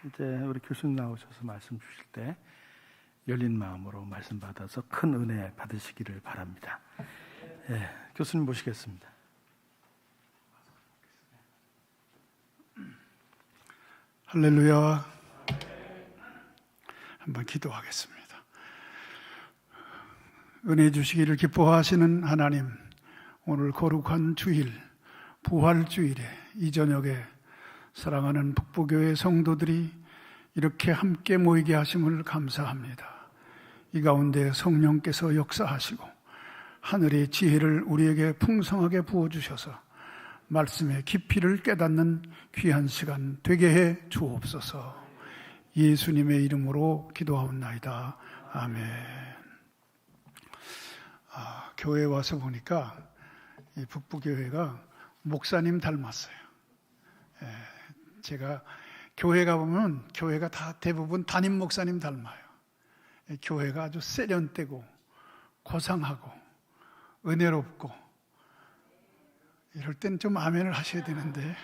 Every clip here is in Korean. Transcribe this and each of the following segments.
이제 우리 교수님 나오셔서 말씀 주실 때 열린 마음으로 말씀 받아서 큰 은혜 받으시기를 바랍니다. 교수님 모시겠습니다. 할렐루야. 한번 기도하겠습니다. 은혜 주시기를 기뻐하시는 하나님, 오늘 거룩한 주일, 부활주일에 이 저녁에 사랑하는 북부교회 성도들이 이렇게 함께 모이게 하심을 감사합니다. 이 가운데 성령께서 역사하시고 하늘의 지혜를 우리에게 풍성하게 부어주셔서 말씀의 깊이를 깨닫는 귀한 시간 되게 해 주옵소서. 예수님의 이름으로 기도하옵나이다. 아멘. 교회에 와서 보니까 이 북부교회가 목사님 닮았어요. 제가 교회 가보면 교회가 다 대부분 담임 목사님 닮아요. 교회가 아주 세련되고 고상하고 은혜롭고 이럴 땐 좀 아멘을 하셔야 되는데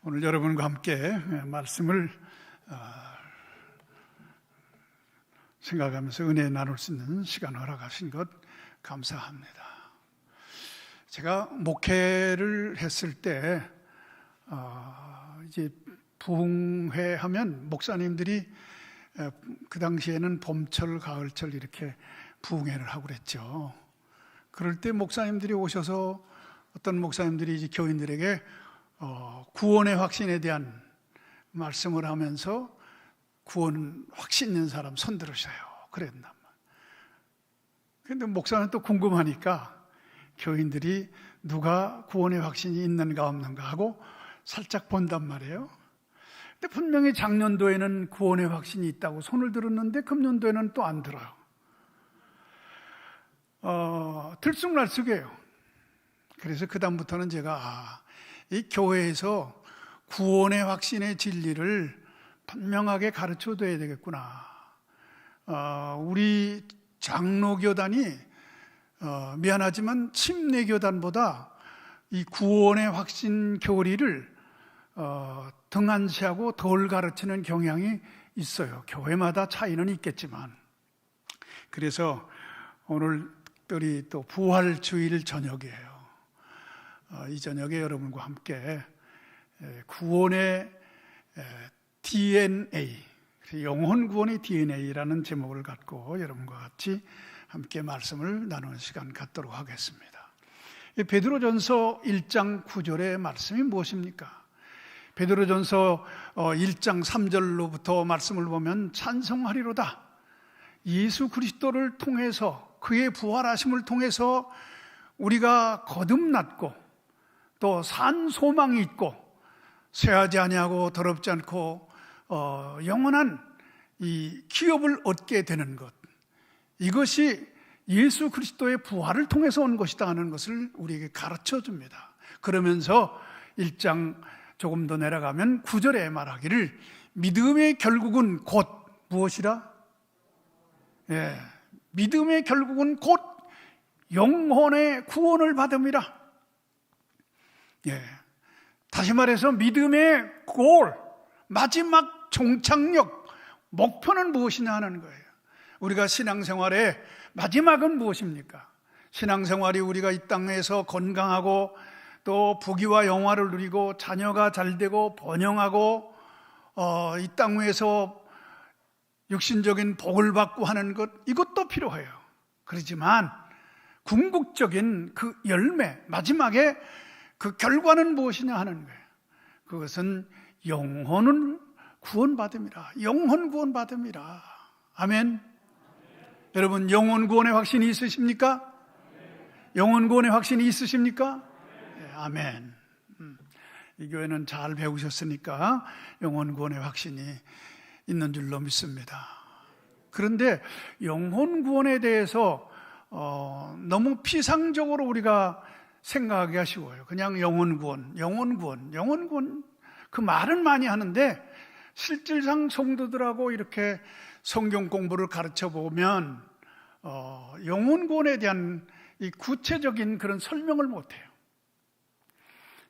오늘 여러분과 함께 말씀을 생각하면서 은혜 나눌 수 있는 시간 허락하신 것 감사합니다. 제가 목회를 했을 때 이제 부흥회 하면 목사님들이 그 당시에는 봄철, 가을철 이렇게 부흥회를 하고 그랬죠. 그럴 때 목사님들이 오셔서 어떤 목사님들이 이제 교인들에게 구원의 확신에 대한 말씀을 하면서 구원 확신 있는 사람 손 들으셔요. 그랬단 말이에요. 그런데 목사는 또 궁금하니까 교인들이 누가 구원의 확신이 있는가 없는가 하고 살짝 본단 말이에요. 근데 분명히 작년도에는 구원의 확신이 있다고 손을 들었는데 금년도에는 또 안 들어요. 들쑥날쑥해요. 그래서 그 다음부터는 제가 이 교회에서 구원의 확신의 진리를 분명하게 가르쳐둬야 되겠구나. 우리 장로교단이 미안하지만 침례교단보다 이 구원의 확신 교리를 등한시하고 덜 가르치는 경향이 있어요. 교회마다 차이는 있겠지만. 그래서 오늘 특별히 또 부활주일 저녁이에요. 이 저녁에 여러분과 함께 구원의 DNA, 영혼 구원의 DNA라는 제목을 갖고 여러분과 같이 함께 말씀을 나누는 시간 갖도록 하겠습니다. 베드로전서 1장 9절의 말씀이 무엇입니까? 베드로전서 1장 3절로부터 말씀을 보면 찬송하리로다. 예수 그리스도를 통해서 그의 부활하심을 통해서 우리가 거듭났고 또 산 소망이 있고 쇠하지 아니하고 더럽지 않고 영원한 이 기업을 얻게 되는 것, 이것이 예수 그리스도의 부활을 통해서 온 것이다 하는 것을 우리에게 가르쳐 줍니다. 그러면서 1장 조금 더 내려가면 9절에 말하기를 믿음의 결국은 곧 무엇이라? 믿음의 결국은 곧 영혼의 구원을 받음이라. 다시 말해서 믿음의 골, 마지막 종착역, 목표는 무엇이냐 하는 거예요. 우리가 신앙생활의 마지막은 무엇입니까? 신앙생활이 우리가 이 땅에서 건강하고 또 부귀와 영화를 누리고 자녀가 잘되고 번영하고 이 땅 위에서 육신적인 복을 받고 하는 것, 이것도 필요해요. 그렇지만 궁극적인 그 열매, 마지막에 그 결과는 무엇이냐 하는 거예요. 그것은 영혼을 구원받음이라. 영혼 구원받음이라. 아멘. 여러분, 영혼 구원의 확신이 있으십니까? 영혼 구원의 확신이 있으십니까? 아멘. 이 교회는 잘 배우셨으니까 영혼 구원의 확신이 있는 줄로 믿습니다. 그런데 영혼 구원에 대해서 너무 피상적으로 우리가 생각하기 쉬워요. 그냥 영혼 구원 그 말은 많이 하는데 실질상 성도들하고 이렇게 성경 공부를 가르쳐 보면 영혼 구원에 대한 이 구체적인 그런 설명을 못 해요.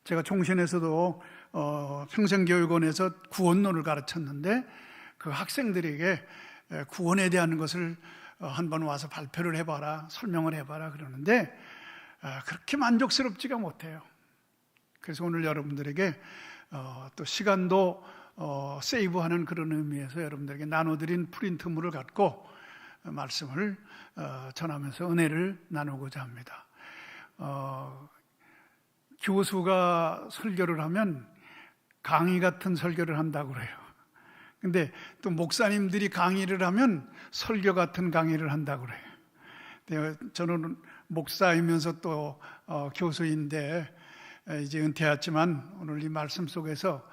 제가 종신에서도 평생교육원에서 구원론을 가르쳤는데 그 학생들에게 구원에 대한 것을 한번 와서 발표를 해봐라, 설명을 해봐라 그러는데 그렇게 만족스럽지가 못해요. 그래서 오늘 여러분들에게 또 시간도 세이브하는 그런 의미에서 여러분들에게 나눠드린 프린트물을 갖고 말씀을 전하면서 은혜를 나누고자 합니다. 교수가 설교를 하면 강의 같은 설교를 한다고 그래요. 근데 또 목사님들이 강의를 하면 설교 같은 강의를 한다고 그래요. 저는 목사이면서 또 교수인데 이제 은퇴했지만 오늘 이 말씀 속에서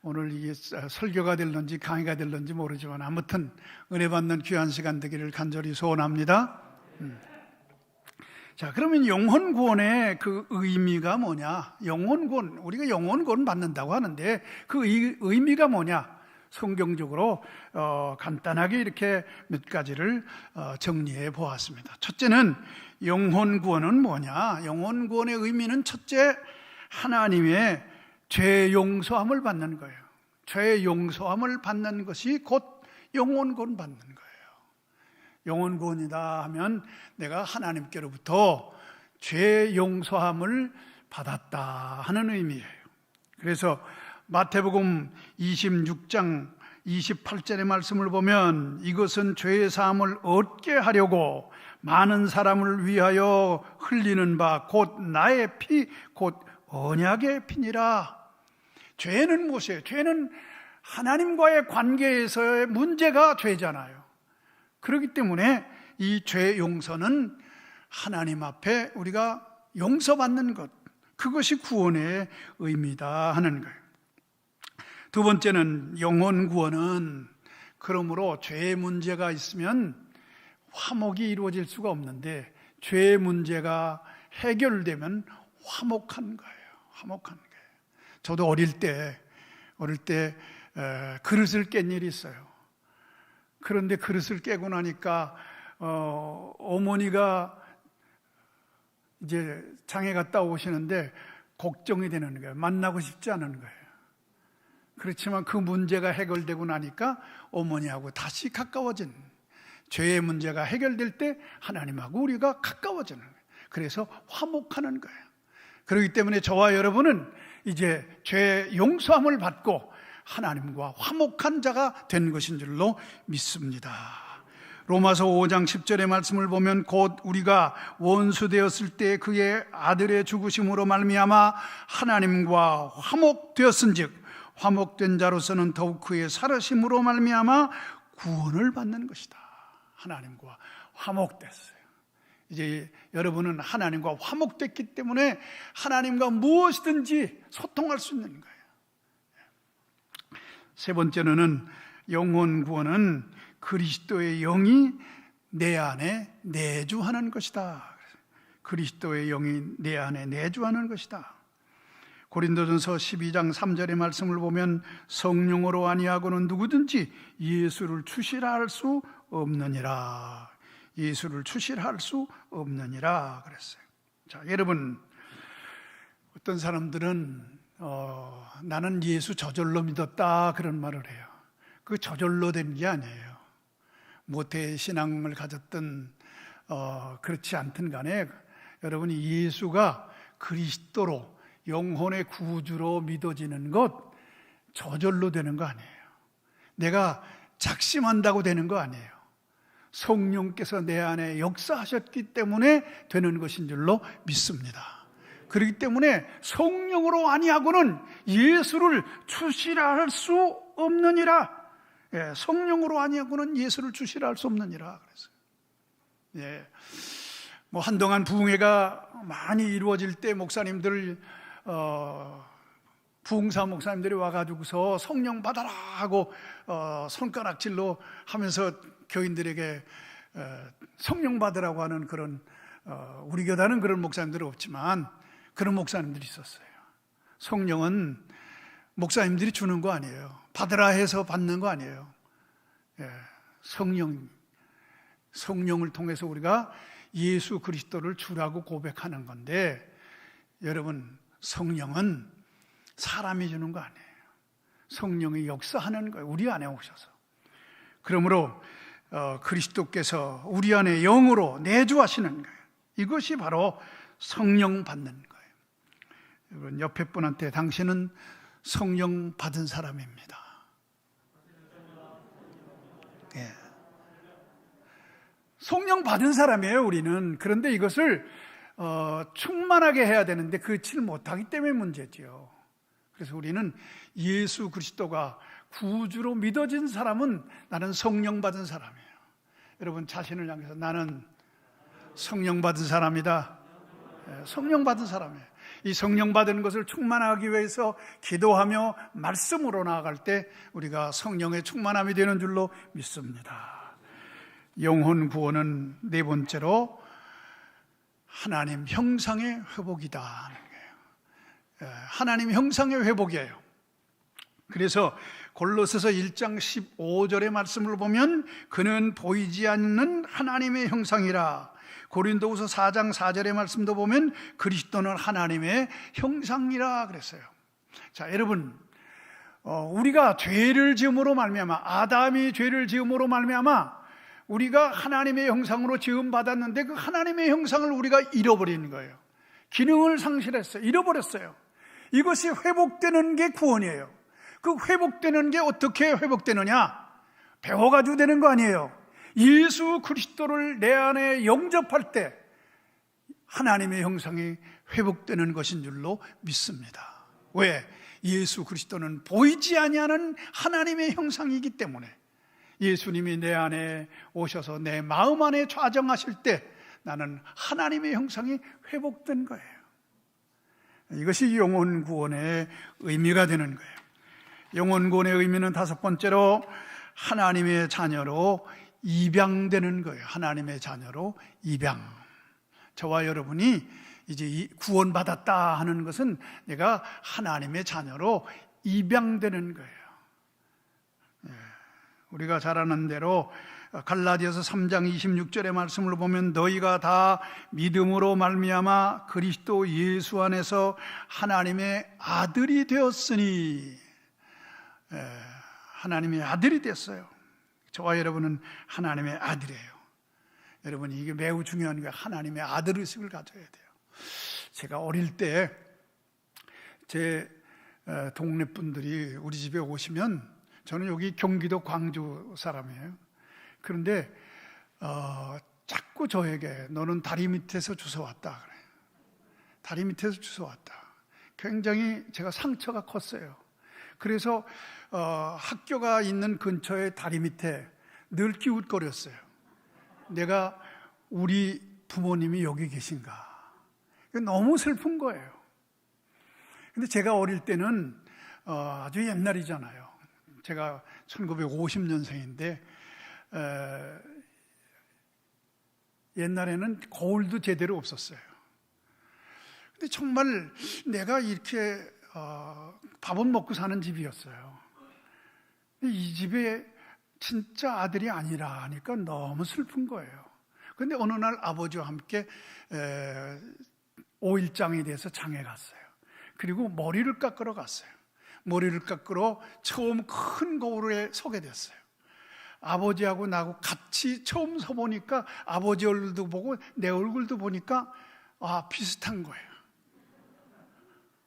오늘 이게 설교가 될런지 강의가 될런지 모르지만 아무튼 은혜 받는 귀한 시간 되기를 간절히 소원합니다. 자, 그러면 영혼 구원의 그 의미가 뭐냐? 영혼 구원, 우리가 영혼 구원 받는다고 하는데 그 의미가 뭐냐? 성경적으로 간단하게 이렇게 몇 가지를 정리해 보았습니다. 첫째는 영혼 구원은 뭐냐? 영혼 구원의 의미는 첫째, 하나님의 죄 용서함을 받는 거예요. 죄 용서함을 받는 것이 곧 영혼 구원 받는 거예요. 영혼 구원이다 하면 내가 하나님께로부터 죄 용서함을 받았다 하는 의미예요. 그래서 마태복음 26장 28절의 말씀을 보면 이것은 죄의 사함을 얻게 하려고 많은 사람을 위하여 흘리는 바 곧 나의 피 곧 언약의 피니라. 죄는 무엇이에요? 죄는 하나님과의 관계에서의 문제가 죄잖아요. 그렇기 때문에 이 죄 용서는 하나님 앞에 우리가 용서받는 것, 그것이 구원의 의미다 하는 거예요. 두 번째는 영혼 구원은 그러므로 죄의 문제가 있으면 화목이 이루어질 수가 없는데 죄의 문제가 해결되면 화목한 거예요. 화목한 거예요. 저도 어릴 때 그릇을 깬 일이 있어요. 그런데 그릇을 깨고 나니까 어머니가 이제 장에 갔다 오시는데 걱정이 되는 거예요. 만나고 싶지 않은 거예요. 그렇지만 그 문제가 해결되고 나니까 어머니하고 다시 가까워진, 죄의 문제가 해결될 때 하나님하고 우리가 가까워지는 거예요. 그래서 화목하는 거예요. 그렇기 때문에 저와 여러분은 이제 죄 용서함을 받고 하나님과 화목한 자가 된 것인 줄로 믿습니다. 로마서 5장 10절의 말씀을 보면 곧 우리가 원수 되었을 때 그의 아들의 죽으심으로 말미암아 하나님과 화목되었은즉 화목된 자로서는 더욱 그의 살으심으로 말미암아 구원을 받는 것이다. 하나님과 화목됐어요. 이제 여러분은 하나님과 화목됐기 때문에 하나님과 무엇이든지 소통할 수 있는 거예요. 세 번째로는 영혼 구원은 그리스도의 영이 내 안에 내주하는 것이다. 그리스도의 영이 내 안에 내주하는 것이다. 고린도전서 12장 3절의 말씀을 보면 성령으로 아니하고는 누구든지 예수를 추시라 할 수 없느니라. 예수를 추시라 할 수 없느니라 그랬어요. 자, 여러분, 어떤 사람들은 나는 예수 저절로 믿었다 그런 말을 해요. 그 저절로 된 게 아니에요. 모태 신앙을 가졌든 그렇지 않든 간에 여러분이 예수가 그리스도로 영혼의 구주로 믿어지는 것 저절로 되는 거 아니에요. 내가 작심한다고 되는 거 아니에요. 성령께서 내 안에 역사하셨기 때문에 되는 것인 줄로 믿습니다. 그렇기 때문에 성령으로 아니하고는 예수를 주시라 할 수 없느니라. 예, 성령으로 아니하고는 예수를 주시라 할 수 없느니라 그랬어요. 예, 뭐 한동안 부흥회가 많이 이루어질 때 목사님들 부흥사 목사님들이 와가지고서 성령 받아라 하고 손가락질로 하면서 교인들에게 성령 받으라고 하는 그런 우리 교단은 그런 목사님들은 없지만 그런 목사님들이 있었어요. 성령은 목사님들이 주는 거 아니에요. 받으라 해서 받는 거 아니에요. 예, 성령을 통해서 우리가 예수 그리스도를 주라고 고백하는 건데, 여러분, 성령은 사람이 주는 거 아니에요. 성령이 역사하는 거예요. 우리 안에 오셔서. 그러므로 그리스도께서 우리 안에 영으로 내주하시는 거예요. 이것이 바로 성령 받는 거예요. 여러분, 옆에 분한테 당신은 성령 받은 사람입니다. 예. 성령 받은 사람이에요, 우리는. 그런데 이것을 충만하게 해야 되는데 그치를 못하기 때문에 문제지요. 그래서 우리는 예수 그리스도가 구주로 믿어진 사람은 나는 성령 받은 사람이에요. 여러분, 자신을 향해서 나는 성령 받은 사람이다. 성령 받은 사람이에요. 이 성령 받은 것을 충만하기 위해서 기도하며 말씀으로 나아갈 때 우리가 성령의 충만함이 되는 줄로 믿습니다. 영혼 구원은 네 번째로 하나님 형상의 회복이다 하는 거예요. 하나님 형상의 회복이에요. 그래서 골로새서 1장 15절의 말씀을 보면 그는 보이지 않는 하나님의 형상이라. 고린도후서 4장 4절의 말씀도 보면 그리스도는 하나님의 형상이라 그랬어요. 자, 여러분, 우리가 죄를 지음으로 말미암아, 아담이 죄를 지음으로 말미암아 우리가 하나님의 형상으로 지음 받았는데 그 하나님의 형상을 우리가 잃어버리는 거예요. 기능을 상실했어요. 잃어버렸어요. 이것이 회복되는 게 구원이에요. 그 회복되는 게 어떻게 회복되느냐? 배워가지고 되는 거 아니에요. 예수 그리스도를 내 안에 영접할 때 하나님의 형상이 회복되는 것인 줄로 믿습니다. 왜? 예수 그리스도는 보이지 아니하는 하나님의 형상이기 때문에 예수님이 내 안에 오셔서 내 마음 안에 좌정하실 때 나는 하나님의 형상이 회복된 거예요. 이것이 영혼 구원의 의미가 되는 거예요. 영혼 구원의 의미는 다섯 번째로 하나님의 자녀로 입양되는 거예요. 하나님의 자녀로 입양. 저와 여러분이 이제 구원받았다 하는 것은 내가 하나님의 자녀로 입양되는 거예요. 우리가 잘 아는 대로 갈라디아서 3장 26절의 말씀을 보면 너희가 다 믿음으로 말미암아 그리스도 예수 안에서 하나님의 아들이 되었으니, 하나님의 아들이 됐어요. 저와 여러분은 하나님의 아들이에요. 여러분, 이게 매우 중요한 거예요. 하나님의 아들의식을 가져야 돼요. 제가 어릴 때 제 동네 분들이 우리 집에 오시면, 저는 여기 경기도 광주 사람이에요. 그런데 자꾸 저에게 너는 다리 밑에서 주워왔다 그래요. 다리 밑에서 주워왔다. 굉장히 제가 상처가 컸어요. 그래서 학교가 있는 근처에 다리 밑에 늘 기웃거렸어요. 내가 우리 부모님이 여기 계신가. 너무 슬픈 거예요. 근데 제가 어릴 때는 아주 옛날이잖아요. 제가 1950년생인데 옛날에는 거울도 제대로 없었어요. 근데 정말 내가 이렇게 밥은 먹고 사는 집이었어요. 이 집에 진짜 아들이 아니라 하니까 너무 슬픈 거예요. 그런데 어느 날 아버지와 함께 5일장에 대해서 장에 갔어요. 그리고 머리를 깎으러 갔어요. 머리를 깎으러 처음 큰 거울에 서게 됐어요. 아버지하고 나하고 같이 처음 서보니까 아버지 얼굴도 보고 내 얼굴도 보니까 비슷한 거예요.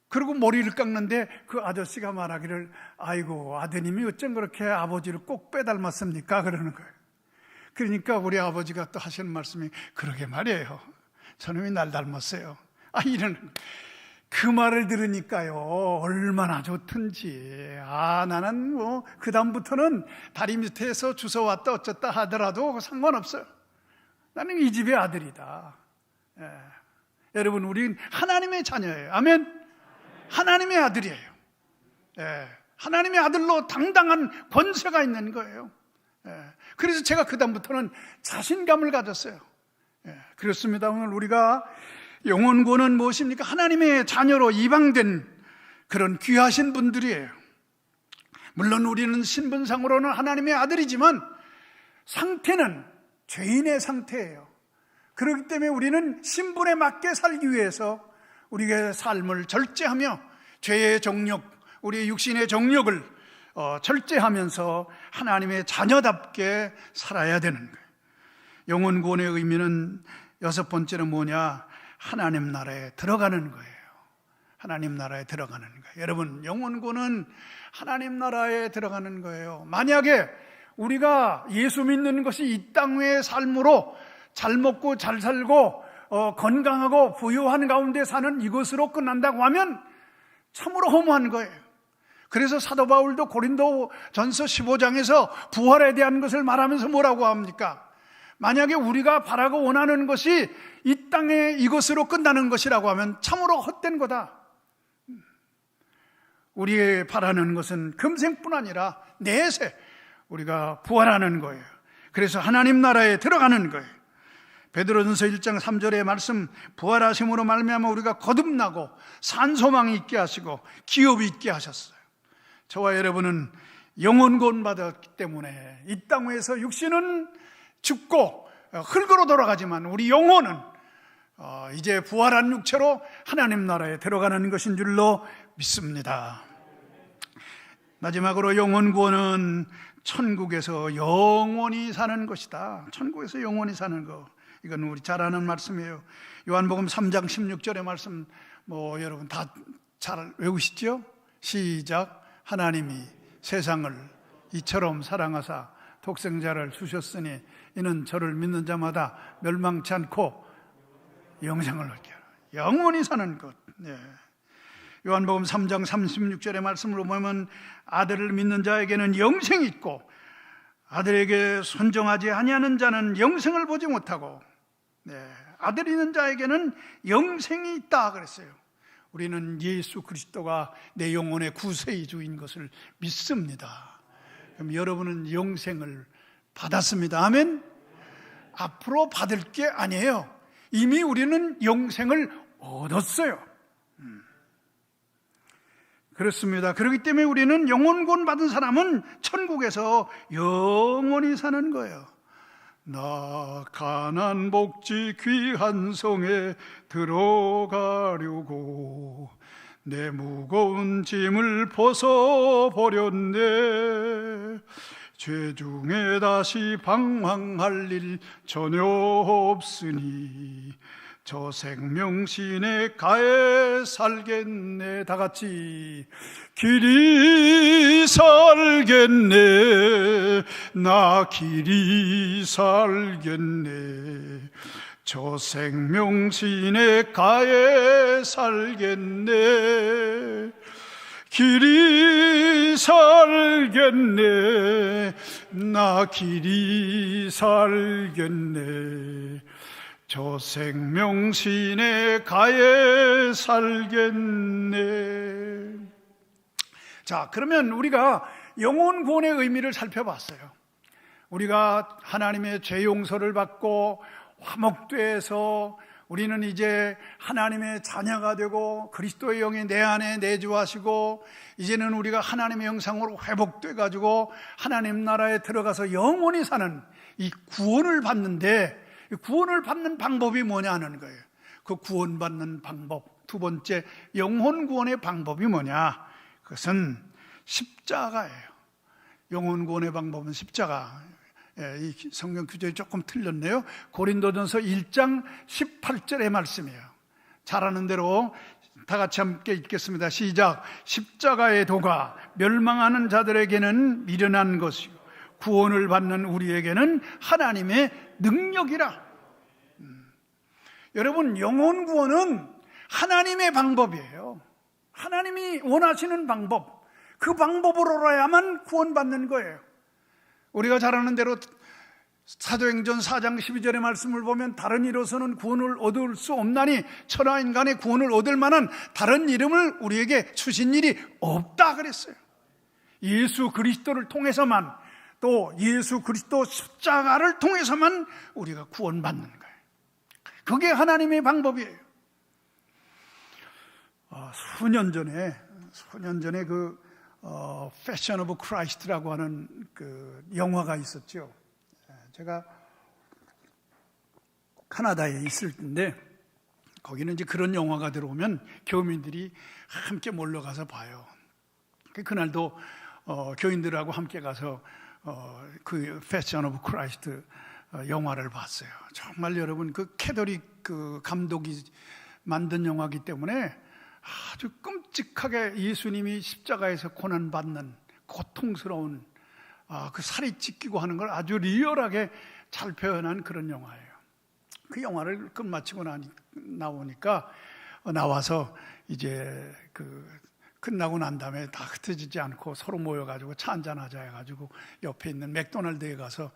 그리고 머리를 깎는데 그 아저씨가 말하기를 아이고 아드님이 어쩜 그렇게 아버지를 꼭 빼닮았습니까? 그러는 거예요. 그러니까 우리 아버지가 또 하시는 말씀이 그러게 말이에요. 저놈이 날 닮았어요. 이러는 거예요. 그 말을 들으니까요 얼마나 좋든지 나는 그 다음부터는 다리 밑에서 주워왔다 어쩌다 하더라도 상관없어요. 나는 이 집의 아들이다. 여러분, 우리는 하나님의 자녀예요. 아멘. 하나님의 아들이에요. 하나님의 아들로 당당한 권세가 있는 거예요. 그래서 제가 그 다음부터는 자신감을 가졌어요. 그렇습니다. 오늘 우리가 영혼 구원은 무엇입니까? 하나님의 자녀로 입양된 그런 귀하신 분들이에요. 물론 우리는 신분상으로는 하나님의 아들이지만 상태는 죄인의 상태예요. 그렇기 때문에 우리는 신분에 맞게 살기 위해서 우리의 삶을 절제하며 죄의 정욕, 우리의 육신의 정욕을 절제하면서 하나님의 자녀답게 살아야 되는 거예요. 영혼 구원의 의미는 여섯 번째는 뭐냐? 하나님 나라에 들어가는 거예요. 하나님 나라에 들어가는 거예요. 여러분, 영혼 구원은 하나님 나라에 들어가는 거예요. 만약에 우리가 예수 믿는 것이 이 땅의 삶으로 잘 먹고 잘 살고 건강하고 부유한 가운데 사는 이것으로 끝난다고 하면 참으로 허무한 거예요. 그래서 사도 바울도 고린도 전서 15장에서 부활에 대한 것을 말하면서 뭐라고 합니까? 만약에 우리가 바라고 원하는 것이 이 땅에 이것으로 끝나는 것이라고 하면 참으로 헛된 거다. 우리의 바라는 것은 금생뿐 아니라 내세 우리가 부활하는 거예요. 그래서 하나님 나라에 들어가는 거예요. 베드로전서 1장 3절의 말씀, 부활하심으로 말미암아 우리가 거듭나고 산소망이 있게 하시고 기업이 있게 하셨어요. 저와 여러분은 영혼 구원 받았기 때문에 이 땅에서 육신은 죽고 흙으로 돌아가지만 우리 영혼은 이제 부활한 육체로 하나님 나라에 들어가는 것인 줄로 믿습니다. 마지막으로 영혼 구원은 천국에서 영원히 사는 것이다. 천국에서 영원히 사는 것, 이건 우리 잘 아는 말씀이에요. 요한복음 3장 16절의 말씀 여러분 다 잘 외우시죠? 시작. 하나님이 세상을 이처럼 사랑하사 독생자를 주셨으니 이는 저를 믿는 자마다 멸망치 않고 영생을 얻게 하라. 영원히 사는 것. 요한복음 3장 36절의 말씀으로 보면 아들을 믿는 자에게는 영생이 있고 아들에게 순종하지 아니하는 자는 영생을 보지 못하고 아들 있는 자에게는 영생이 있다 그랬어요. 우리는 예수 그리스도가 내 영혼의 구세의 주인 것을 믿습니다. 그럼 여러분은 영생을 받았습니다. 아멘. 앞으로 받을 게 아니에요. 이미 우리는 영생을 얻었어요. 그렇습니다. 그렇기 때문에 우리는 영혼 구원 받은 사람은 천국에서 영원히 사는 거예요. 나 가난 복지 귀한 성에 들어가려고 내 무거운 짐을 벗어버렸네. 죄 중에 다시 방황할 일 전혀 없으니 저 생명신의 가에 살겠네. 다 같이 길이 살겠네. 나 길이 살겠네. 저 생명신의 가에 살겠네. 길이 살겠네. 나 길이 살겠네. 저 생명신의 가에 살겠네. 자, 그러면 우리가 영혼 구원의 의미를 살펴봤어요. 우리가 하나님의 죄 용서를 받고 화목돼서 우리는 이제 하나님의 자녀가 되고 그리스도의 영이 내 안에 내주하시고 이제는 우리가 하나님의 형상으로 회복돼 가지고 하나님 나라에 들어가서 영원히 사는 이 구원을 받는데, 구원을 받는 방법이 뭐냐는 거예요. 그 구원받는 방법, 두 번째 영혼 구원의 방법이 뭐냐? 그것은 십자가예요. 영혼 구원의 방법은 십자가. 이 성경 규정이 조금 틀렸네요. 고린도전서 1장 18절의 말씀이에요. 잘하는 대로 다 같이 함께 읽겠습니다. 시작. 십자가의 도가 멸망하는 자들에게는 미련한 것이요 구원을 받는 우리에게는 하나님의 능력이라. 여러분, 영혼 구원은 하나님의 방법이에요. 하나님이 원하시는 방법, 그 방법으로야만 구원받는 거예요. 우리가 잘 아는 대로 사도행전 4장 12절의 말씀을 보면 다른 이로서는 구원을 얻을 수 없나니 천하 인간의 구원을 얻을 만한 다른 이름을 우리에게 주신 일이 없다 그랬어요. 예수 그리스도를 통해서만, 또 예수 그리스도 십자가를 통해서만 우리가 구원받는 거예요. 그게 하나님의 방법이에요. 수년 전에 그 패션 오브 크라이스트라고 하는 그 영화가 있었죠. 제가 카나다에 있을 때인데 거기는 이제 그런 영화가 들어오면 교민들이 함께 몰려가서 봐요. 그날도 교인들하고 함께 가서 그 패션 오브 크라이스트 영화를 봤어요. 정말 여러분, 그 캐더릭 그 감독이 만든 영화이기 때문에 아주 끔찍하게 예수님이 십자가에서 고난받는 고통스러운 그 살이 찢기고 하는 걸 아주 리얼하게 잘 표현한 그런 영화예요. 그 영화를 끝마치고 나와서 이제 끝나고 난 다음에 다 흩어지지 않고 서로 모여가지고 차 한잔하자 해가지고 옆에 있는 맥도날드에 가서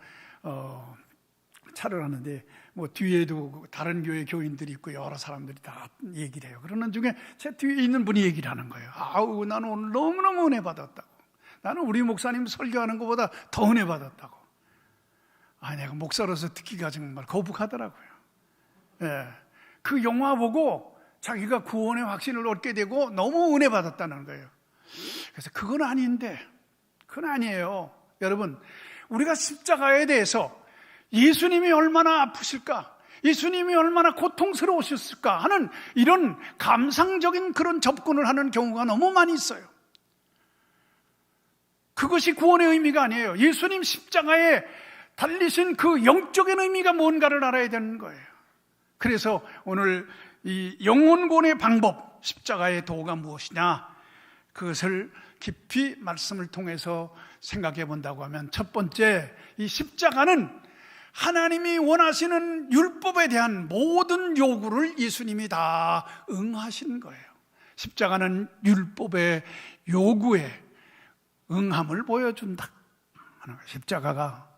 차를 하는데 뭐 뒤에도 다른 교회 교인들이 있고 여러 사람들이 다 얘기를 해요. 그러는 중에 제 뒤에 있는 분이 얘기를 하는 거예요. 아우, 나는 오늘 너무너무 은혜 받았다고. 나는 우리 목사님 설교하는 것보다 더 은혜 받았다고. 내가 목사로서 듣기가 정말 거북하더라고요. 예, 그 영화 보고 자기가 구원의 확신을 얻게 되고 너무 은혜 받았다는 거예요. 그래서 그건 아니에요. 여러분, 우리가 십자가에 대해서 예수님이 얼마나 아프실까, 예수님이 얼마나 고통스러우셨을까 하는 이런 감상적인 그런 접근을 하는 경우가 너무 많이 있어요. 그것이 구원의 의미가 아니에요. 예수님 십자가에 달리신 그 영적인 의미가 뭔가를 알아야 되는 거예요. 그래서 오늘 이 영혼구원의 방법, 십자가의 도가 무엇이냐, 그것을 깊이 말씀을 통해서 생각해 본다고 하면, 첫 번째, 이 십자가는 하나님이 원하시는 율법에 대한 모든 요구를 예수님이 다 응하신 거예요. 십자가는 율법의 요구에 응함을 보여준다. 십자가가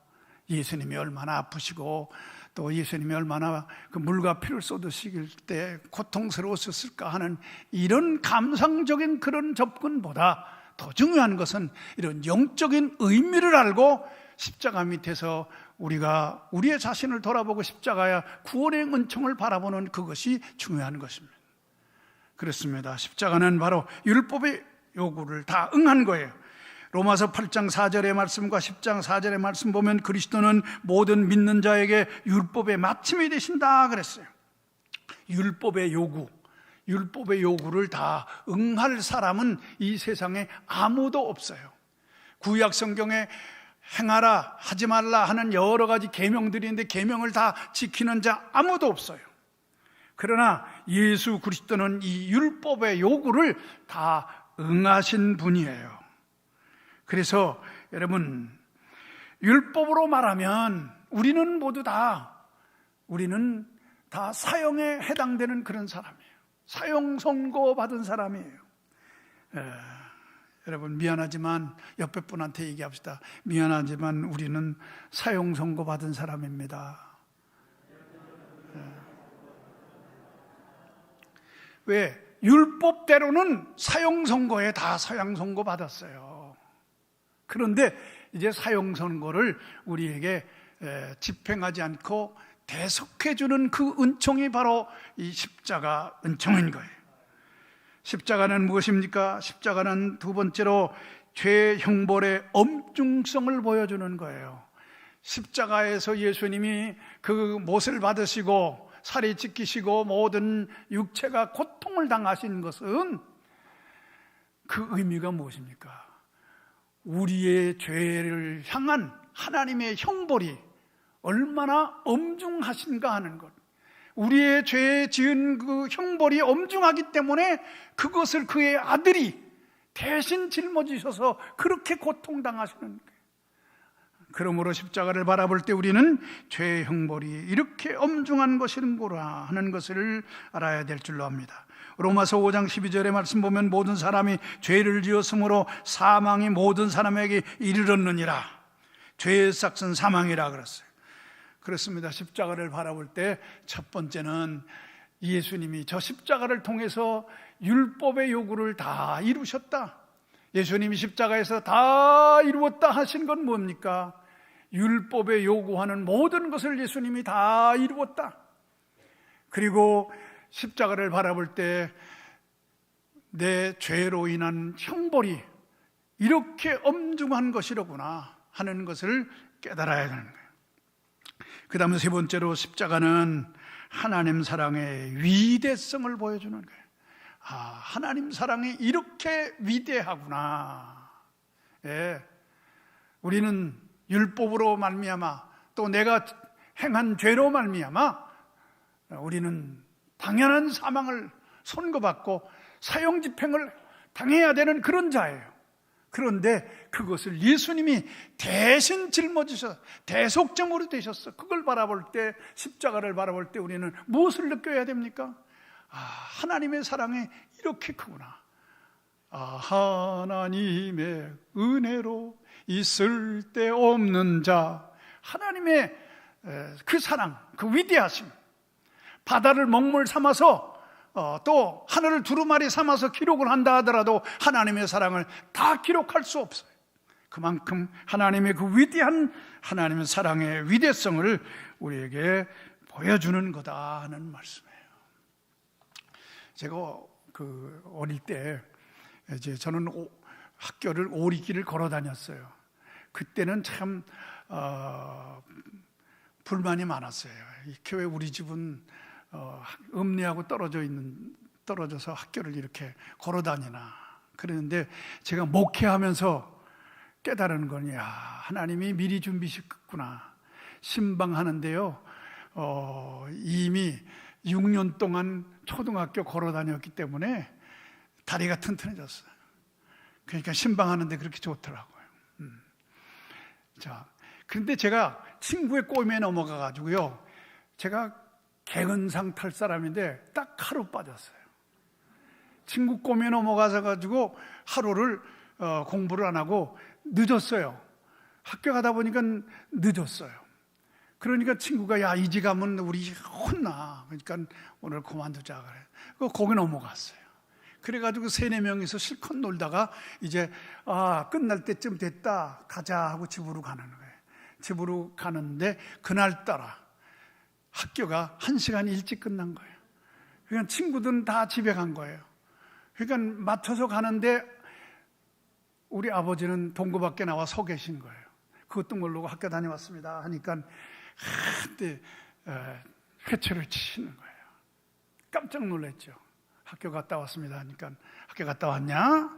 예수님이 얼마나 아프시고 또 예수님이 얼마나 그 물과 피를 쏟으실 때 고통스러웠을까 하는 이런 감상적인 그런 접근보다 더 중요한 것은 이런 영적인 의미를 알고 십자가 밑에서 우리가 우리의 자신을 돌아보고 십자가야 구원의 은총을 바라보는 그것이 중요한 것입니다. 그렇습니다. 십자가는 바로 율법의 요구를 다 응한 거예요. 로마서 8장 4절의 말씀과 10장 4절의 말씀 보면 그리스도는 모든 믿는 자에게 율법의 마침이 되신다 그랬어요. 율법의 요구를 다 응할 사람은 이 세상에 아무도 없어요. 구약 성경에 행하라, 하지 말라 하는 여러 가지 계명들이 있는데 계명을 다 지키는 자 아무도 없어요. 그러나 예수 그리스도는 이 율법의 요구를 다 응하신 분이에요. 그래서 여러분, 율법으로 말하면 우리는 다 사형에 해당되는 그런 사람이에요. 사형 선고 받은 사람이에요. 여러분, 미안하지만 옆에 분한테 얘기합시다. 미안하지만 우리는 사형 선고 받은 사람입니다. 왜? 율법대로는 사형 선고에 다 사형 선고 받았어요. 그런데 이제 사형 선고를 우리에게 집행하지 않고 대속해주는 그 은총이 바로 이 십자가 은총인 거예요. 십자가는 무엇입니까? 십자가는 두 번째로 죄 형벌의 엄중성을 보여주는 거예요. 십자가에서 예수님이 그 못을 받으시고 살이 찢기시고 모든 육체가 고통을 당하신 것은 그 의미가 무엇입니까? 우리의 죄를 향한 하나님의 형벌이 얼마나 엄중하신가 하는 것, 우리의 죄에 지은 그 형벌이 엄중하기 때문에 그것을 그의 아들이 대신 짊어지셔서 그렇게 고통당하시는 거예요. 그러므로 십자가를 바라볼 때 우리는 죄의 형벌이 이렇게 엄중한 것이구나 하는 것을 알아야 될 줄로 압니다. 로마서 5장 12절의 말씀 보면 모든 사람이 죄를 지었으므로 사망이 모든 사람에게 이르렀느니라. 죄의 삭은 사망이라 그랬어요. 그렇습니다. 십자가를 바라볼 때 첫 번째는 예수님이 저 십자가를 통해서 율법의 요구를 다 이루셨다. 예수님이 십자가에서 다 이루었다 하신 건 뭡니까? 율법의 요구하는 모든 것을 예수님이 다 이루었다. 그리고 십자가를 바라볼 때 내 죄로 인한 형벌이 이렇게 엄중한 것이로구나 하는 것을 깨달아야 되는 거예요. 그 다음에 세 번째로 십자가는 하나님 사랑의 위대성을 보여주는 거예요. 아, 하나님 사랑이 이렇게 위대하구나. 예. 우리는 율법으로 말미암아 또 내가 행한 죄로 말미암아 우리는 당연한 사망을 선고받고 사형집행을 당해야 되는 그런 자예요. 그런데 그것을 예수님이 대신 짊어지셔서 대속점으로 되셨어. 그걸 바라볼 때, 십자가를 바라볼 때 우리는 무엇을 느껴야 됩니까? 아, 하나님의 사랑이 이렇게 크구나. 아, 하나님의 은혜로 있을 데 없는 자. 하나님의 그 사랑, 그 위대하심. 바다를 먹물 삼아서 또 하늘을 두루마리 삼아서 기록을 한다 하더라도 하나님의 사랑을 다 기록할 수 없어요. 그만큼 하나님의 그 위대한 하나님의 사랑의 위대성을 우리에게 보여주는 거다 하는 말씀이에요. 제가 어릴 때 이제 저는 학교를 오리길을 걸어 다녔어요. 그때는 참 불만이 많았어요. 이 교회 우리 집은 읍내하고 떨어져서 학교를 이렇게 걸어 다니나. 그랬는데 제가 목회하면서 깨달은 거니, 하나님이 미리 준비시켰구나. 신방하는데요, 이미 6년 동안 초등학교 걸어 다녔기 때문에 다리가 튼튼해졌어요. 그러니까 신방하는데 그렇게 좋더라고요. 자, 그런데 제가 친구의 꼬임에 넘어가 가지고요, 제가 개근상 탈 사람인데 딱 하루 빠졌어요. 친구 꼬미에 넘어가서 가지고 하루를 공부를 안 하고 늦었어요. 학교 가다 보니까 늦었어요. 그러니까 친구가 야, 이제 가면 우리 혼나. 그러니까 오늘 그만두자 그래. 거기 넘어갔어요. 그래가지고 3-4명이서 실컷 놀다가 이제 끝날 때쯤 됐다 가자 하고 집으로 가는 거예요. 집으로 가는데 그날따라 학교가 1시간 일찍 끝난 거예요. 그러니까 친구들은 다 집에 간 거예요. 그러니까 맞춰서 가는데 우리 아버지는 동구 밖에 나와 서 계신 거예요. 그것도 모르고 학교 다녀왔습니다 하니까 그때 회초를 치시는 거예요. 깜짝 놀랐죠. 학교 갔다 왔습니다 하니까 학교 갔다 왔냐?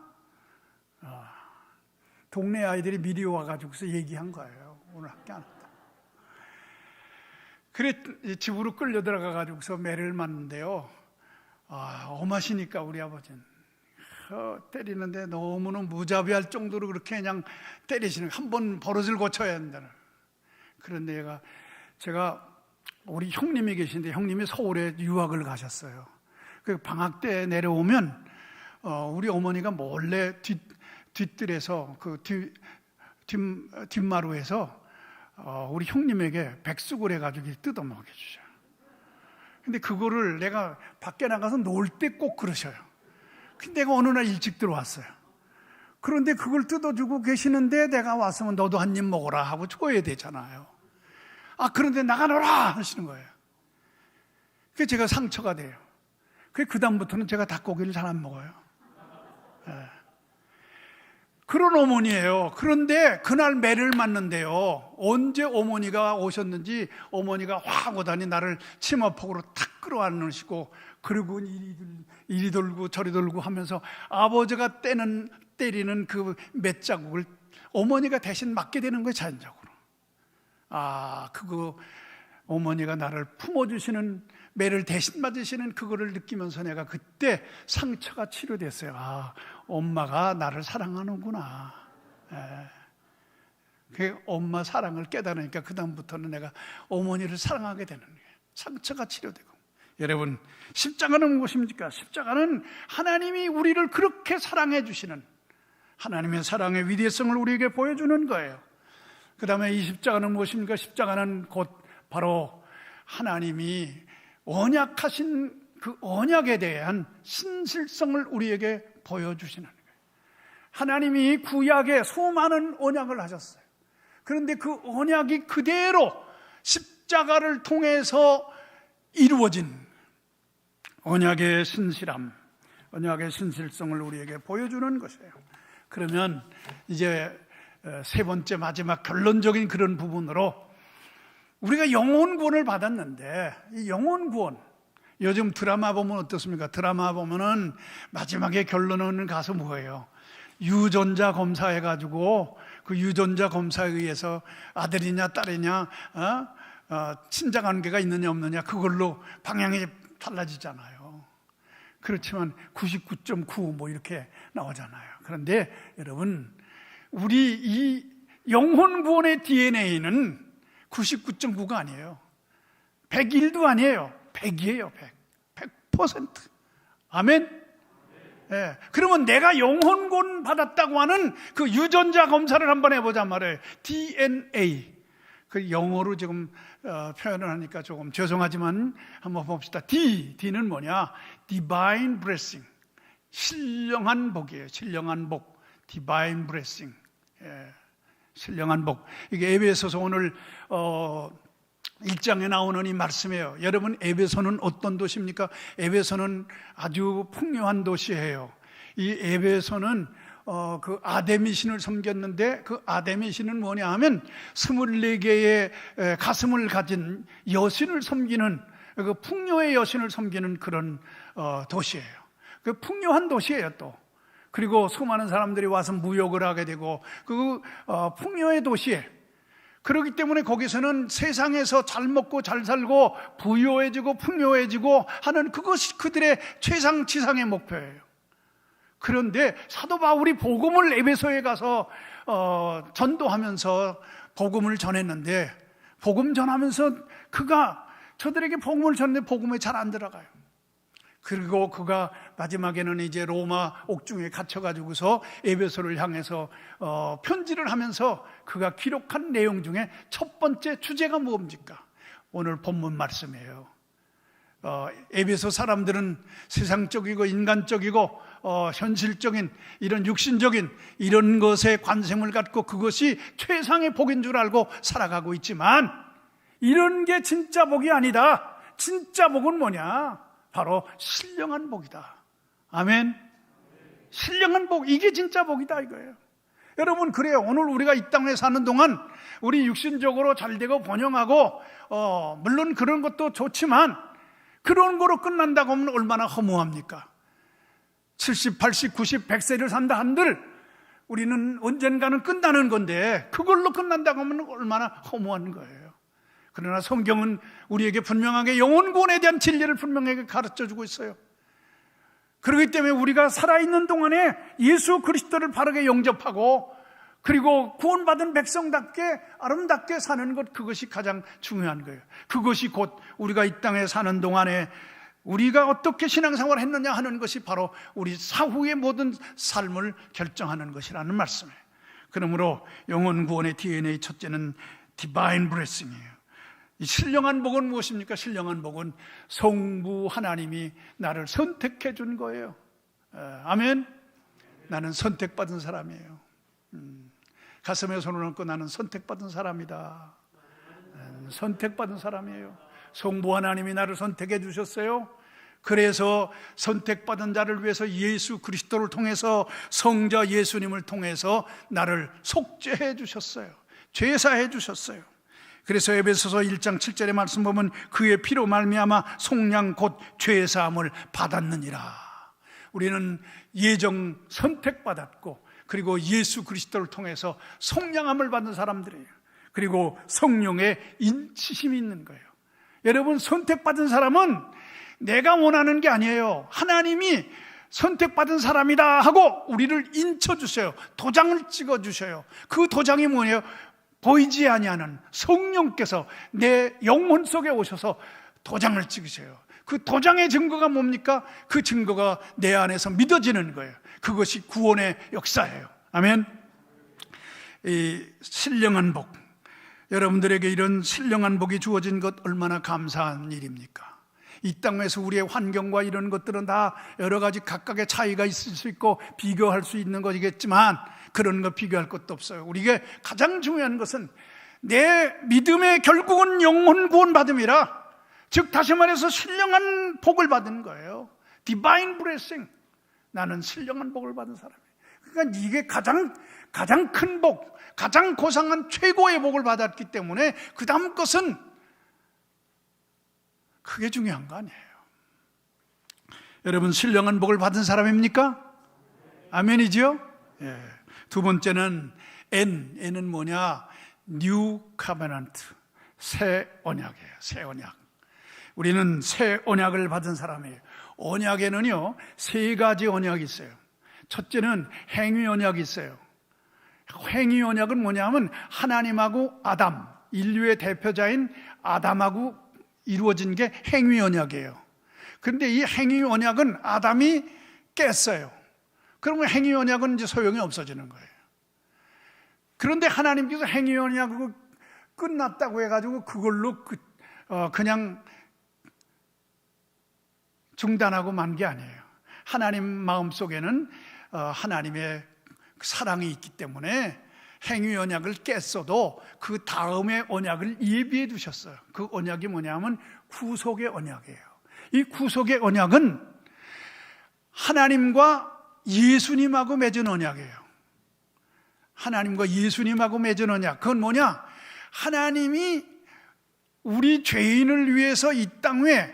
동네 아이들이 미리 와가지고서 얘기한 거예요. 오늘 학교 안 왔다. 그래 집으로 끌려 들어가가지고서 매를 맞는데요. 엄하시니까 우리 아버지는 때리는데 너무나 무자비할 정도로 그렇게 그냥 때리시는, 한 번 버릇을 고쳐야 한다는. 그런데 제가 우리 형님이 계신데 형님이 서울에 유학을 가셨어요. 그 방학 때 내려오면 우리 어머니가 몰래 뒷뜰에서 그 뒷마루에서 우리 형님에게 백숙을 해가지고 뜯어 먹여주셔요. 근데 그거를 내가 밖에 나가서 놀 때 꼭 그러셔요. 근데 내가 어느 날 일찍 들어왔어요. 그런데 그걸 뜯어주고 계시는데 내가 왔으면 너도 한 입 먹어라 하고 줘야 되잖아요. 그런데 나가노라 하시는 거예요. 그래서 제가 상처가 돼요. 그 다음부터는 제가 닭고기를 잘 안 먹어요. 그런 어머니예요. 그런데 그날 매를 맞는데요, 언제 어머니가 오셨는지 어머니가 확 오다니 나를 치마폭으로 탁 끌어안으시고, 그리고 이리 돌고 저리 돌고 하면서 아버지가 때리는 그 맷자국을 어머니가 대신 맞게 되는 거예요. 자연적으로. 그거 어머니가 나를 품어주시는, 매를 대신 맞으시는 그거를 느끼면서 내가 그때 상처가 치료됐어요. 엄마가 나를 사랑하는구나. 그 엄마 사랑을 깨달으니까 그 다음부터는 내가 어머니를 사랑하게 되는 거예요. 상처가 치료되고. 여러분, 십자가는 무엇입니까? 십자가는 하나님이 우리를 그렇게 사랑해 주시는 하나님의 사랑의 위대성을 우리에게 보여주는 거예요. 그 다음에 이 십자가는 무엇입니까? 십자가는 곧 바로 하나님이 언약하신 그 언약에 대한 신실성을 우리에게 보여주시는 거예요. 하나님이 구약에 수많은 언약을 하셨어요. 그런데 그 언약이 그대로 십자가를 통해서 이루어진 언약의 신실함, 언약의 신실성을 우리에게 보여주는 것이에요. 그러면 이제 세 번째 마지막 결론적인 그런 부분으로 우리가 영혼 구원을 받았는데 이 영혼 구원, 요즘 드라마 보면 어떻습니까? 드라마 보면은 마지막에 결론은 가서 뭐예요? 유전자 검사해가지고 그 유전자 검사에 의해서 아들이냐 딸이냐 친자관계가 있느냐 없느냐 그걸로 방향이 달라지잖아요. 그렇지만 99.9 뭐 이렇게 나오잖아요. 그런데 여러분, 우리 이 영혼 구원의 DNA는 99.9가 아니에요. 101도 아니에요. 100이에요. 100%. 아멘. 예. 그러면 내가 영혼 구원 받았다고 하는 그 유전자 검사를 한번 해보자 말이에요. DNA. 그 영어로 지금 표현을 하니까 조금 죄송하지만 한번 봅시다. D는 뭐냐? Divine Blessing. 신령한 복이에요. 신령한 복. Divine Blessing. 예. 신령한 복. 이게 에베소서 오늘 1장에 나오는 이 말씀이에요. 여러분, 에베소는 어떤 도시입니까? 에베소는 아주 풍요한 도시예요. 이 에베소는 그 아데미 신을 섬겼는데, 그 아데미 신은 뭐냐 하면 24개의 가슴을 가진 여신을 섬기는, 그 풍요의 여신을 섬기는 그런 도시예요. 그 풍요한 도시예요. 또 그리고 수많은 사람들이 와서 무역을 하게 되고, 그 풍요의 도시에, 그렇기 때문에 거기서는 세상에서 잘 먹고 잘 살고 부유해지고 풍요해지고 하는 그것이 그들의 최상치상의 목표예요. 그런데 사도 바울이 복음을 에베소에 가서 전도하면서 복음을 전했는데, 복음 전하면서 그가 저들에게 복음을 전했는데 복음에 잘 안 들어가요. 그리고 그가 마지막에는 이제 로마 옥중에 갇혀가지고서 에베소를 향해서 편지를 하면서 그가 기록한 내용 중에 첫 번째 주제가 뭡니까? 오늘 본문 말씀이에요. 에베소 사람들은 세상적이고 인간적이고 현실적인 이런 육신적인 이런 것에 관심을 갖고 그것이 최상의 복인 줄 알고 살아가고 있지만, 이런 게 진짜 복이 아니다. 진짜 복은 뭐냐? 바로 신령한 복이다. 아멘. 신령한 복, 이게 진짜 복이다 이거예요. 여러분, 그래요. 오늘 우리가 이 땅에 사는 동안 우리 육신적으로 잘되고 번영하고 물론 그런 것도 좋지만 그런 거로 끝난다고 하면 얼마나 허무합니까? 70, 80, 90, 100세를 산다 한들 우리는 언젠가는 끝나는 건데 그걸로 끝난다고 하면 얼마나 허무한 거예요. 그러나 성경은 우리에게 분명하게 영혼 구원에 대한 진리를 분명하게 가르쳐주고 있어요. 그렇기 때문에 우리가 살아있는 동안에 예수 그리스도를 바르게 영접하고, 그리고 구원받은 백성답게 아름답게 사는 것, 그것이 가장 중요한 거예요. 그것이 곧 우리가 이 땅에 사는 동안에 우리가 어떻게 신앙생활을 했느냐 하는 것이 바로 우리 사후의 모든 삶을 결정하는 것이라는 말씀이에요. 그러므로 영혼 구원의 DNA 첫째는 디바인 블레싱이에요. 이 신령한 복은 무엇입니까? 신령한 복은 성부 하나님이 나를 선택해 준 거예요. 아멘. 나는 선택받은 사람이에요. 가슴에 손을 얹고 나는 선택받은 사람이다. 선택받은 사람이에요. 성부 하나님이 나를 선택해 주셨어요. 그래서 선택받은 자를 위해서 예수 그리스도를 통해서, 성자 예수님을 통해서 나를 속죄해 주셨어요. 죄사해 주셨어요. 그래서 에베소서 1장 7절의 말씀 보면 그의 피로 말미암아 속량 곧 죄사함을 받았느니라. 우리는 예정 선택받았고, 그리고 예수 그리스도를 통해서 속량함을 받는 사람들이에요. 그리고 성령의 인치심이 있는 거예요. 여러분, 선택받은 사람은 내가 원하는 게 아니에요. 하나님이 선택받은 사람이다 하고 우리를 인쳐주세요. 도장을 찍어주셔요. 그 도장이 뭐예요? 보이지 아니하는 성령께서 내 영혼 속에 오셔서 도장을 찍으세요. 그 도장의 증거가 뭡니까? 그 증거가 내 안에서 믿어지는 거예요. 그것이 구원의 역사예요. 아멘. 이 신령한 복, 여러분들에게 이런 신령한 복이 주어진 것 얼마나 감사한 일입니까? 이 땅에서 우리의 환경과 이런 것들은 다 여러 가지 각각의 차이가 있을 수 있고 비교할 수 있는 것이겠지만, 그런 거 비교할 것도 없어요. 우리에게 가장 중요한 것은 내 믿음의 결국은 영혼 구원받음이라, 즉 다시 말해서 신령한 복을 받은 거예요. Divine Blessing. 나는 신령한 복을 받은 사람이에요. 그러니까 이게 가장 큰 복, 가장 고상한 최고의 복을 받았기 때문에 그 다음 것은 그게 중요한 거 아니에요. 여러분, 신령한 복을 받은 사람입니까? 아멘이죠? 예. 두 번째는 N은 뭐냐? New Covenant, 새 언약이에요. 새 언약. 우리는 새 언약을 받은 사람이에요. 언약에는요, 세 가지 언약이 있어요. 첫째는 행위 언약이 있어요. 행위 언약은 뭐냐면 하나님하고 아담, 인류의 대표자인 아담하고 이루어진 게 행위 언약이에요. 그런데 이 행위 언약은 아담이 깼어요. 그러면 행위 언약은 이제 소용이 없어지는 거예요. 그런데 하나님께서 행위 언약이 끝났다고 해가지고 그걸로 그냥 중단하고 만 게 아니에요. 하나님 마음속에는 하나님의 사랑이 있기 때문에 행위 언약을 깼어도 그 다음의 언약을 예비해 두셨어요. 그 언약이 뭐냐면 구속의 언약이에요. 이 구속의 언약은 하나님과 예수님하고 맺은 언약이에요. 하나님과 예수님하고 맺은 언약. 그건 뭐냐? 하나님이 우리 죄인을 위해서 이 땅에,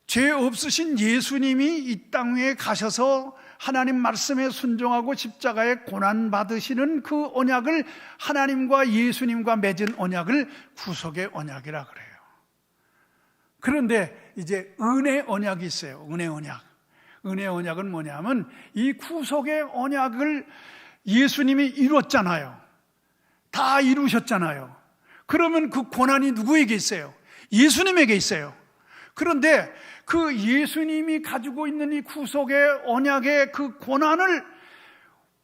죄 없으신 예수님이 이 땅에 가셔서 하나님 말씀에 순종하고 십자가에 고난 받으시는 그 언약을, 하나님과 예수님과 맺은 언약을 구속의 언약이라 그래요. 그런데 이제 은혜 언약이 있어요. 은혜 언약. 은혜 언약은 뭐냐면 이 구속의 언약을 예수님이 이뤘잖아요. 다 이루셨잖아요. 그러면 그 권한이 누구에게 있어요? 예수님에게 있어요. 그런데 그 예수님이 가지고 있는 이 구속의 언약의 그 권한을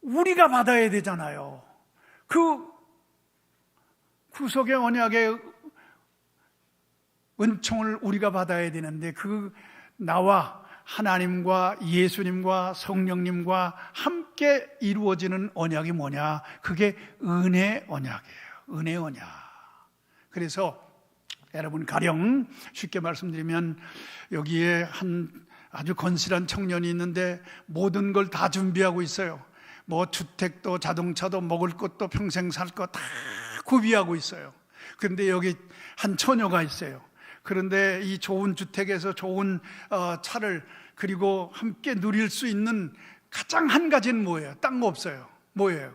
우리가 받아야 되잖아요. 그 구속의 언약의 은총을 우리가 받아야 되는데, 그 나와 하나님과 예수님과 성령님과 함께 이루어지는 언약이 뭐냐? 그게 은혜 언약이에요. 은혜 언약. 그래서 여러분, 가령 쉽게 말씀드리면 여기에 한 아주 건실한 청년이 있는데 모든 걸 다 준비하고 있어요. 뭐 주택도 자동차도 먹을 것도 평생 살 거 다 구비하고 있어요. 그런데 여기 한 처녀가 있어요. 그런데 이 좋은 주택에서 좋은 차를 그리고 함께 누릴 수 있는 가장 한 가지는 뭐예요? 딴 거 없어요. 뭐예요?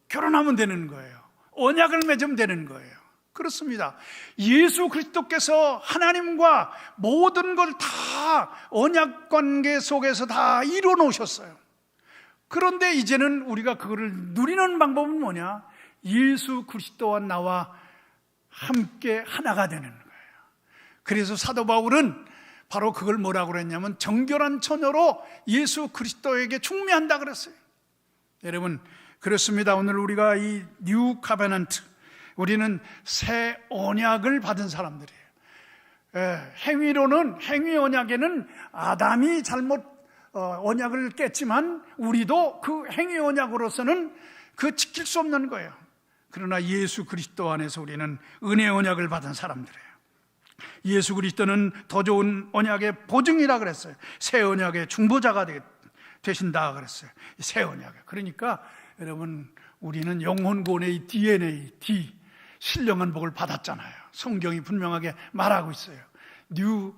결혼하면 되는 거예요. 언약을 맺으면 되는 거예요. 그렇습니다. 예수 그리스도께서 하나님과 모든 걸 다 언약 관계 속에서 다 이루어 놓으셨어요. 그런데 이제는 우리가 그거를 누리는 방법은 뭐냐? 예수 그리스도와 나와 함께 하나가 되는 거예요. 그래서 사도 바울은 바로 그걸 뭐라고 그랬냐면 정결한 처녀로 예수 그리스도에게 충매한다 그랬어요. 여러분, 그렇습니다. 오늘 우리가 이 뉴 카베넌트, 우리는 새 언약을 받은 사람들이에요. 행위로는, 행위 언약에는 아담이 잘못 언약을 깼지만 우리도 그 행위 언약으로서는 그 지킬 수 없는 거예요. 그러나 예수 그리스도 안에서 우리는 은혜 언약을 받은 사람들이에요. 예수 그리스도는 더 좋은 언약의 보증이라 그랬어요. 새 언약의 중보자가 되신다 그랬어요. 새 언약. 그러니까 여러분, 우리는 영혼 구원의 DNA, D, 신령한 복을 받았잖아요. 성경이 분명하게 말하고 있어요. 뉴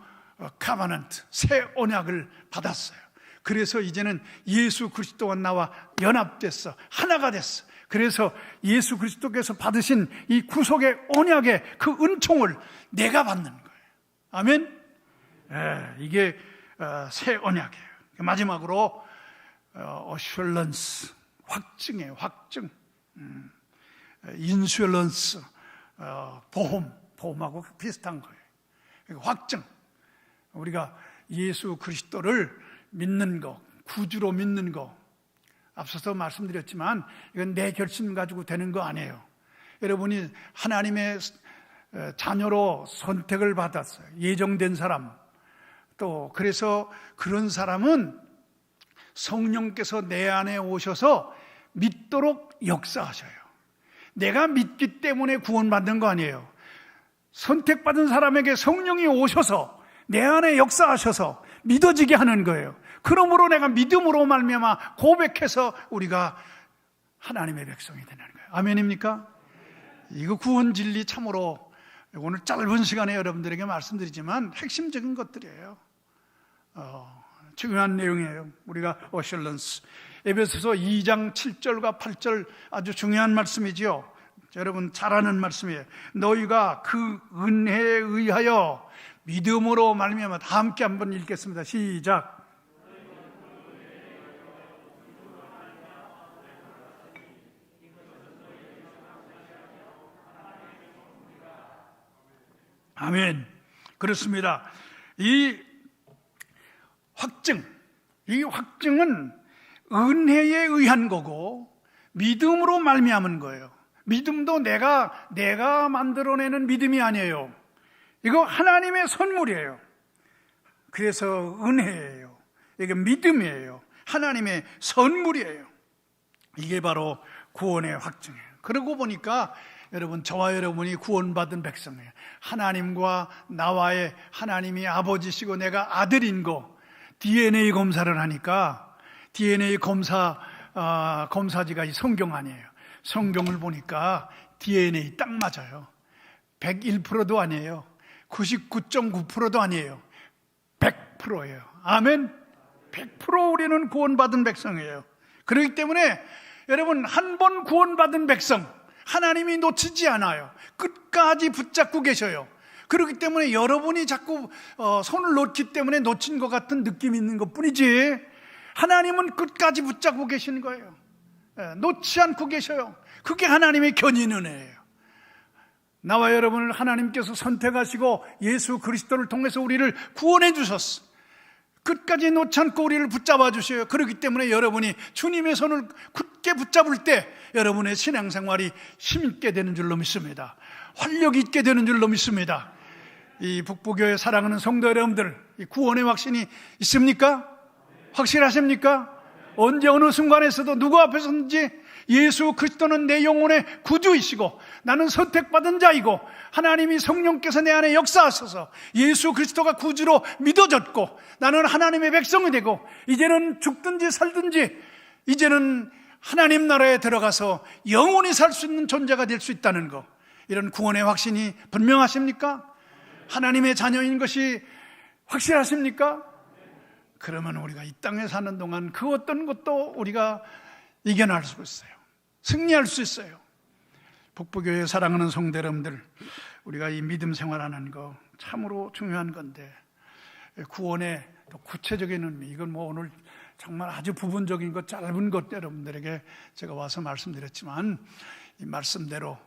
카바넌트, 새 언약을 받았어요. 그래서 이제는 예수 그리스도와 나와 연합됐어. 하나가 됐어. 그래서 예수 그리스도께서 받으신 이 구속의 언약의 그 은총을 내가 받는 거예요. 아멘? 이게 새 언약이에요. 마지막으로 assurance, 확증이에요. 확증. 인슈런스, 보험하고 비슷한 거예요. 확증. 우리가 예수 그리스도를 믿는 거, 구주로 믿는 거, 앞서서 말씀드렸지만 이건 내 결심 가지고 되는 거 아니에요. 여러분이 하나님의 자녀로 선택을 받았어요. 예정된 사람. 또 그래서 그런 사람은 성령께서 내 안에 오셔서 믿도록 역사하셔요. 내가 믿기 때문에 구원받는 거 아니에요. 선택받은 사람에게 성령이 오셔서 내 안에 역사하셔서 믿어지게 하는 거예요. 그러므로 내가 믿음으로 말미암아 고백해서 우리가 하나님의 백성이 되는 거예요. 아멘입니까? 이거 구원 진리 참으로 오늘 짧은 시간에 여러분들에게 말씀드리지만 핵심적인 것들이에요. 중요한 내용이에요. 우리가 어셜런스, 에베소서 2장 7절과 8절 아주 중요한 말씀이지요. 여러분 잘 아는 말씀이에요. 너희가 그 은혜에 의하여 믿음으로 말미암아, 다 함께 한번 읽겠습니다. 시작. 아멘. 그렇습니다. 이 확증은 은혜에 의한 거고 믿음으로 말미암은 거예요. 믿음도 내가 만들어내는 믿음이 아니에요. 이거 하나님의 선물이에요. 그래서 은혜예요. 이게 믿음이에요. 하나님의 선물이에요. 이게 바로 구원의 확증이에요. 그러고 보니까 여러분, 저와 여러분이 구원받은 백성이에요. 하나님과 나와의, 하나님이 아버지시고 내가 아들인 거, DNA 검사를 하니까 DNA 검사지가 이 성경 아니에요. 성경을 보니까 DNA 딱 맞아요. 101%도 아니에요. 99.9%도 아니에요. 100%예요. 아멘. 100% 우리는 구원받은 백성이에요. 그렇기 때문에 여러분, 한 번 구원받은 백성 하나님이 놓치지 않아요. 끝까지 붙잡고 계셔요. 그렇기 때문에 여러분이 자꾸 손을 놓기 때문에 놓친 것 같은 느낌이 있는 것뿐이지 하나님은 끝까지 붙잡고 계시는 거예요. 놓지 않고 계셔요. 그게 하나님의 견인 은혜예요. 나와 여러분을 하나님께서 선택하시고 예수 그리스도를 통해서 우리를 구원해 주셨어. 끝까지 놓지 않고 우리를 붙잡아 주셔요. 그렇기 때문에 여러분이 주님의 손을 굳게 붙잡을 때 여러분의 신앙생활이 힘있게 되는 줄로 믿습니다. 활력 있게 되는 줄로 믿습니다. 이 북부교회 사랑하는 성도 여러분들, 이 구원의 확신이 있습니까? 확실하십니까? 언제 어느 순간에서도 누구 앞에서든지 예수 그리스도는 내 영혼의 구주이시고 나는 선택받은 자이고 하나님이 성령께서 내 안에 역사하셔서 예수 그리스도가 구주로 믿어졌고 나는 하나님의 백성이 되고 이제는 죽든지 살든지 이제는 하나님 나라에 들어가서 영원히 살 수 있는 존재가 될 수 있다는 것, 이런 구원의 확신이 분명하십니까? 하나님의 자녀인 것이 확실하십니까? 그러면 우리가 이 땅에 사는 동안 그 어떤 것도 우리가 이겨낼 수 있어요. 승리할 수 있어요. 북부교회 사랑하는 성도 여러분들, 우리가 이 믿음 생활하는 거 참으로 중요한 건데, 구원의 또 구체적인 의미, 이건 뭐 오늘 정말 아주 부분적인 것, 짧은 것 여러분들에게 제가 와서 말씀드렸지만 이 말씀대로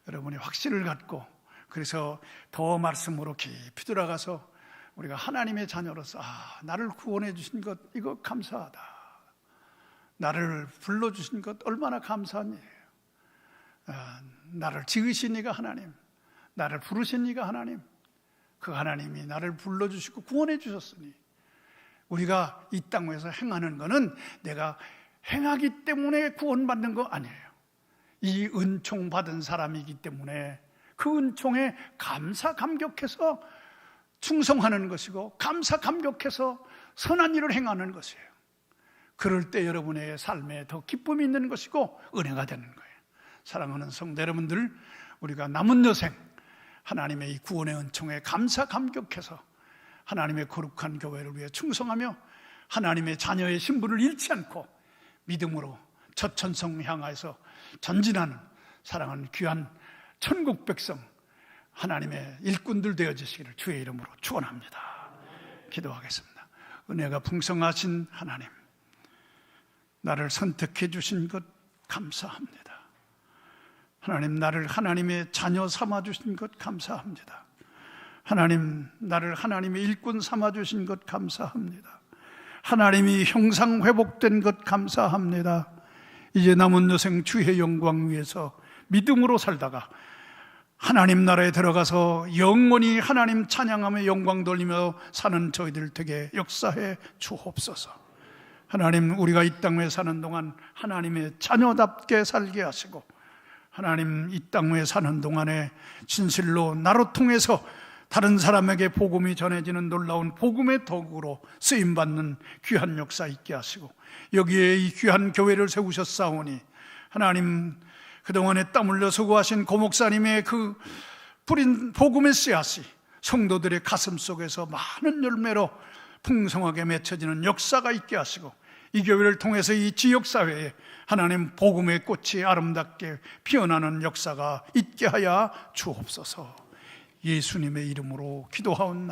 여러분이 확신을 갖고, 그래서 더 말씀으로 깊이 들어가서 우리가 하나님의 자녀로서 나를 구원해 주신 것 이거 감사하다, 나를 불러주신 것 얼마나 감사한 일이에요. 나를 지으신 이가 하나님, 나를 부르신 이가 하나님, 그 하나님이 나를 불러주시고 구원해 주셨으니 우리가 이 땅에서 행하는 것은 내가 행하기 때문에 구원받는 거 아니에요. 이 은총 받은 사람이기 때문에 그 은총에 감사 감격해서 충성하는 것이고 감사 감격해서 선한 일을 행하는 것이에요. 그럴 때 여러분의 삶에 더 기쁨이 있는 것이고 은혜가 되는 거예요. 사랑하는 성도 여러분들, 우리가 남은 여생 하나님의 이 구원의 은총에 감사 감격해서 하나님의 거룩한 교회를 위해 충성하며 하나님의 자녀의 신분을 잃지 않고 믿음으로 첫 천성 향하여서 전진하는 사랑하는 귀한 천국 백성 하나님의 일꾼들 되어지시기를 주의 이름으로 축원합니다. 기도하겠습니다. 은혜가 풍성하신 하나님, 나를 선택해 주신 것 감사합니다. 하나님, 나를 하나님의 자녀 삼아 주신 것 감사합니다. 하나님, 나를 하나님의 일꾼 삼아 주신 것 감사합니다. 하나님이 형상 회복된 것 감사합니다. 이제 남은 여생 주의 영광 위에서 믿음으로 살다가 하나님 나라에 들어가서 영원히 하나님 찬양하며 영광 돌리며 사는 저희들 되게 역사해 주옵소서. 하나님, 우리가 이 땅에 사는 동안 하나님의 자녀답게 살게 하시고 하나님, 이 땅에 사는 동안에 진실로 나로 통해서 다른 사람에게 복음이 전해지는 놀라운 복음의 도구로 쓰임받는 귀한 역사 있게 하시고 여기에 이 귀한 교회를 세우셨사오니 하나님, 그동안에 땀 흘려 수고하신 고목사님의 그 뿌린 복음의 씨앗이 성도들의 가슴 속에서 많은 열매로 풍성하게 맺혀지는 역사가 있게 하시고, 이 교회를 통해서 이 지역사회에 하나님 복음의 꽃이 아름답게 피어나는 역사가 있게 하여 주옵소서. 예수님의 이름으로 기도하옵나이다.